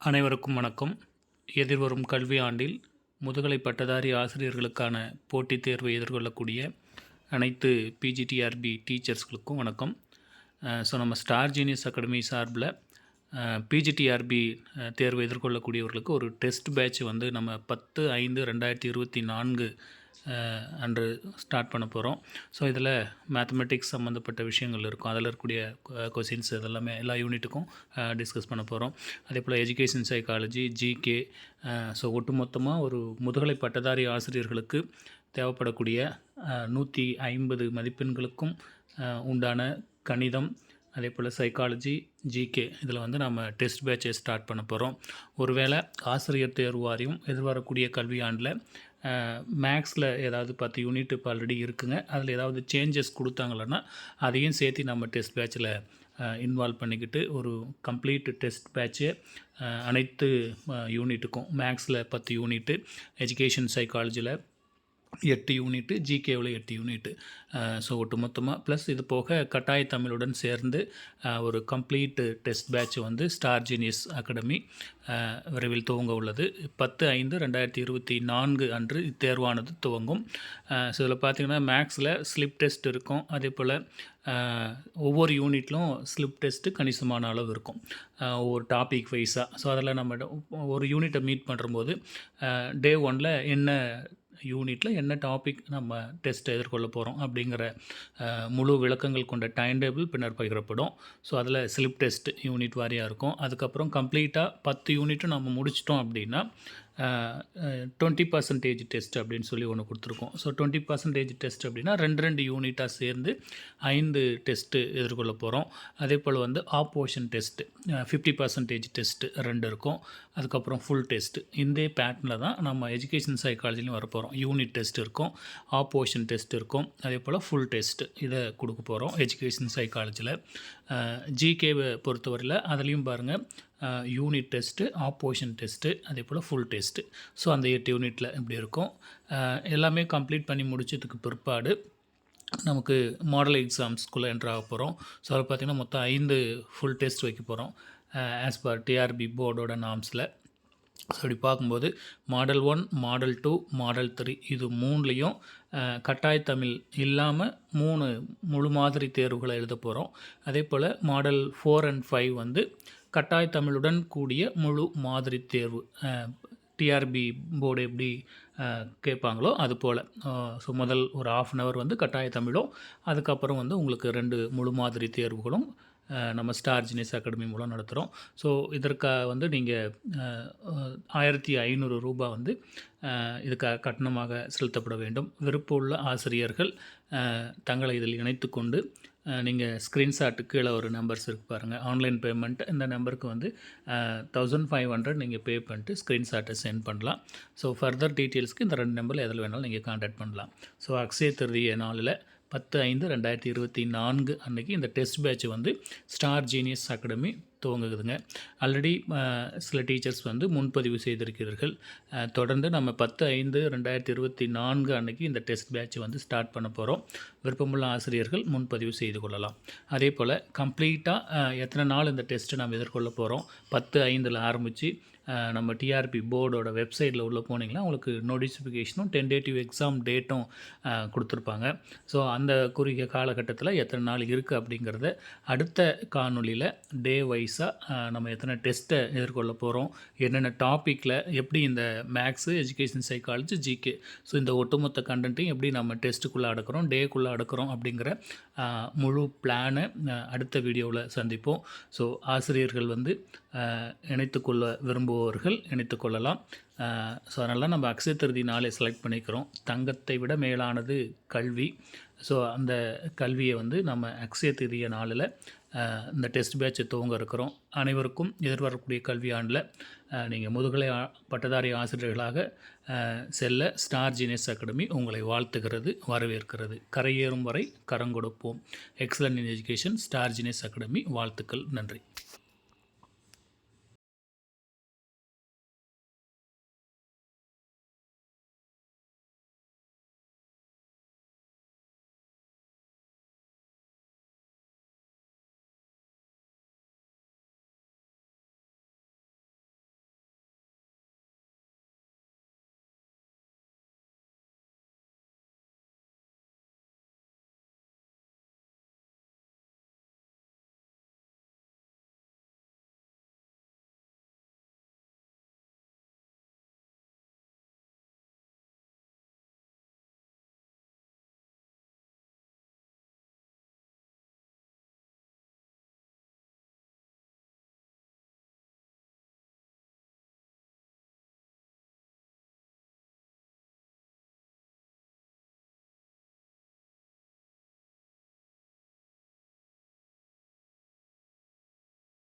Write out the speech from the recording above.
அனைவருக்கும் வணக்கம். எதிர்வரும் கல்வி ஆண்டில் முதுகலை பட்டதாரி ஆசிரியர்களுக்கான போட்டித் தேர்வை எதிர்கொள்ளக்கூடிய அனைத்து பிஜிடிஆர்பி டீச்சர்ஸ்களுக்கும் வணக்கம். நம்ம ஸ்டார் ஜீனியஸ் அகாடமி சார்பில் பிஜிடிஆர்பி தேர்வை எதிர்கொள்ளக்கூடியவர்களுக்கு ஒரு டெஸ்ட் பேட்ச் வந்து நம்ம 10/5/2024 அன்று ஸ்டார்ட் பண்ண போகிறோம். ஸோ இதில் மேத்தமெட்டிக்ஸ் சம்மந்தப்பட்ட விஷயங்கள் இருக்கும். அதில் இருக்கக்கூடிய கொஷின்ஸ் இதெல்லாமே எல்லா யூனிட்டுக்கும் டிஸ்கஸ் பண்ண போகிறோம். அதே போல் எஜுகேஷன் சைக்காலஜி, ஜிகே, ஸோ ஒட்டுமொத்தமாக ஒரு முதுகலை பட்டதாரி ஆசிரியர்களுக்கு தேவைப்படக்கூடிய 150 மதிப்பெண்களுக்கும் உண்டான கணிதம், அதே போல் சைக்காலஜி, ஜிகே இதில் வந்து நம்ம டெஸ்ட் பேட்சை ஸ்டார்ட் பண்ண போகிறோம். ஒருவேளை ஆசிரியர் தேர்வு வாரியம் எதிர்வரக்கூடிய கல்வியாண்டில் மேக்ஸில் ஏதாவது 10 யூனிட் இப்போ ஆல்ரெடி இருக்குங்க, அதில் ஏதாவது சேஞ்சஸ் கொடுத்தாங்களன்னா அதையும் சேர்த்து நம்ம டெஸ்ட் பேட்சில் இன்வால்வ் பண்ணிக்கிட்டு ஒரு கம்ப்ளீட் டெஸ்ட் பேட்சு அனைத்து யூனிட்டுக்கும் மேக்ஸில் 10 யூனிட்டு, எஜுகேஷன் சைக்காலஜியில் 8 யூனிட்டு, ஜிகேவில் 8 யூனிட்டு, ஸோ ஒட்டுமொத்தமாக ப்ளஸ் இது போக கட்டாய தமிழுடன் சேர்ந்து ஒரு கம்ப்ளீட் டெஸ்ட் பேட்ச் வந்து ஸ்டார் ஜீனியஸ் அகாடமி விரைவில் துவங்க உள்ளது. 10/5/2024 அன்று இத்தேர்வானது துவங்கும். ஸோ இதில் பார்த்திங்கன்னா மேக்ஸில் ஸ்லிப் டெஸ்ட் இருக்கும். அதே போல் ஒவ்வொரு யூனிட்லும் ஸ்லிப் டெஸ்ட்டு கணிசமான அளவு இருக்கும், ஒவ்வொரு டாபிக் வைஸாக. ஸோ அதில் நம்ம ஒரு யூனிட்டை மீட் பண்ணும்போது டே 1 என்ன யூனிட்டில் என்ன டாபிக் நம்ம டெஸ்ட்டை எதிர்கொள்ள போகிறோம் அப்படிங்கிற முழு விளக்கங்கள் கொண்ட டைம் டேபிள் பின்னர் பகிரப்படும். ஸோ அதில் ஸ்லிப் டெஸ்ட் யூனிட் வாரியாக இருக்கும். அதுக்கப்புறம் கம்ப்ளீட்டாக 10 யூனிட்டும் நம்ம முடிச்சிட்டோம் அப்படின்னா 20% டெஸ்ட் அப்படின்னு சொல்லி ஒன்று கொடுத்துருக்கோம். ஸோ 20% டெஸ்ட் அப்படின்னா 2 யூனிட்டாக சேர்ந்து 5 டெஸ்ட்டு எதிர்கொள்ள போகிறோம். அதே போல் வந்து ஆப்போஷன் டெஸ்ட்டு 50% டெஸ்ட்டு 2 இருக்கும். அதுக்கப்புறம் ஃபுல் டெஸ்ட்டு. இந்த பேட்டர்னில் தான் நம்ம எஜுகேஷன் சைக்காலஜிலையும் வரப்போகிறோம். யூனிட் டெஸ்ட் இருக்கும், ஆப்போஷன் டெஸ்ட் இருக்கும், அதே போல் ஃபுல் டெஸ்ட்டு இதை கொடுக்க போகிறோம் எஜுகேஷன் சைக்காலஜியில். ஜிகேவை பொறுத்தவரையில் அதுலேயும் பாருங்கள் யூனிட் டெஸ்ட்டு, ஆப்போஷன் டெஸ்ட்டு, அதே போல் ஃபுல் டெஸ்ட்டு. ஸோ அந்த 8 யூனிட்டில் இப்படி இருக்கும். எல்லாமே கம்ப்ளீட் பண்ணி முடிச்சதுக்கு பிற்பாடு நமக்கு மாடல் எக்ஸாம்ஸ்குள்ளே என்ட்ரு ஆக போகிறோம். ஸோ அதில் பார்த்திங்கன்னா மொத்தம் 5 ஃபுல் டெஸ்ட் வைக்க போகிறோம் ஆஸ் பர் டிஆர்பி போர்டோட நார்ம்ஸில். ஸோ அப்படி பார்க்கும்போது மாடல் 1, மாடல் 2, மாடல் 3 இது 3லையும் கட்டாய தமிழ் இல்லாமல் 3 முழு மாதிரி தேர்வுகளை எழுத போகிறோம். அதே போல் மாடல் 4 and 5 வந்து கட்டாய தமிழுடன் கூடிய முழு மாதிரி தேர்வு டிஆர்பி போர்டு எப்படி கேட்பாங்களோ அது போல். ஸோ முதல் ஒரு 1/2 hour வந்து கட்டாய தமிழும், அதுக்கப்புறம் வந்து உங்களுக்கு 2 முழு மாதிரி தேர்வுகளும் நம்ம ஸ்டார் ஜீனியஸ் அகாடமி மூலம் நடத்துகிறோம். ஸோ இதற்காக வந்து நீங்கள் 1500 ரூபாய் வந்து இதுக்காக கட்டணமாக செலுத்தப்பட வேண்டும். விருப்பமுள்ள ஆசிரியர்கள் தங்களை இதில் இணைத்து கொண்டு நீங்கள் ஸ்க்ரீன்ஷாட்டு கீழே ஒரு நம்பர்ஸ் இருக்கு பாருங்கள், ஆன்லைன் பேமெண்ட். இந்த நம்பருக்கு வந்து 1500 நீங்கள் பே பண்ணிட்டு ஸ்க்ரீன்ஷாட்டை சென்ட் பண்ணலாம். ஸோ ஃபர்தர் டீட்டெயில்ஸ்க்கு இந்த 2 நம்பரில் எதில் வேணாலும் நீங்கள் கான்டாக்ட் பண்ணலாம். ஸோ அக்ஷய திருதிய நாளில் 10/5/2024 அன்றைக்கி இந்த டெஸ்ட் பேட்ச் வந்து ஸ்டார் ஜீனியஸ் அகாடமி துவங்குதுங்க. ஆல்ரெடி சில டீச்சர்ஸ் வந்து முன்பதிவு செய்திருக்கிறீர்கள். தொடர்ந்து நம்ம 10/5/2024 அன்றைக்கி இந்த டெஸ்ட் பேட்ச் வந்து ஸ்டார்ட் பண்ண போகிறோம். விருப்பமுள்ள ஆசிரியர்கள் முன்பதிவு செய்து கொள்ளலாம். அதே போல் கம்ப்ளீட்டாக எத்தனை நாள் இந்த டெஸ்ட்டை நம்ம எதிர்கொள்ள போகிறோம், 10/5 ஆரம்பித்து நம்ம டிஆர்பி போர்டோட வெப்சைட்டில் உள்ளே போனீங்கன்னா உங்களுக்கு நோட்டிஃபிகேஷனும் டென்டேட்டிவ் எக்ஸாம் டேட்டும் கொடுத்துருப்பாங்க. ஸோ அந்த குறுகிய காலகட்டத்தில் எத்தனை நாள் இருக்குது அப்படிங்கிறத அடுத்த காணொலியில் டே வைஸாக நம்ம எத்தனை டெஸ்ட்டை எதிர்கொள்ள போகிறோம், என்னென்ன டாப்பிக்கில் எப்படி இந்த maths, education psychology, GK so இந்த ஒட்டுமொத்த கண்டென்ட்டையும் எப்படி நம்ம டெஸ்ட்டுக்குள்ளே அடக்கிறோம், டேக்குள்ளே அடக்கிறோம் அப்படிங்கிற முழு பிளானை அடுத்த வீடியோவில் சந்திப்போம். ஸோ ஆசிரியர்கள் வந்து இணைத்துக்கொள்ள விரும்புபவர்கள் இணைத்துக்கொள்ளலாம். ஸோ அதனால் நம்ம அக்ஷய திருதி நாளை செலக்ட் பண்ணிக்கிறோம். தங்கத்தை விட மேலானது கல்வி. ஸோ அந்த கல்வியை வந்து நம்ம அக்ஷய திருதிய நாளில் இந்த டெஸ்ட் பேட்சை துவங்க இருக்கிறோம். அனைவருக்கும் எதிர்வரக்கூடிய கல்வி ஆண்டில் நீங்கள் முதுகலை பட்டதாரி ஆசிரியர்களாக செல்ல ஸ்டார் ஜீனியஸ் அகாடமி உங்களை வாழ்த்துகிறது, வரவேற்கிறது. கரையேறும் வரை கரங்கொடுப்போம். Excellent in education Star Genius Academy. வாழ்த்துக்கள். நன்றி.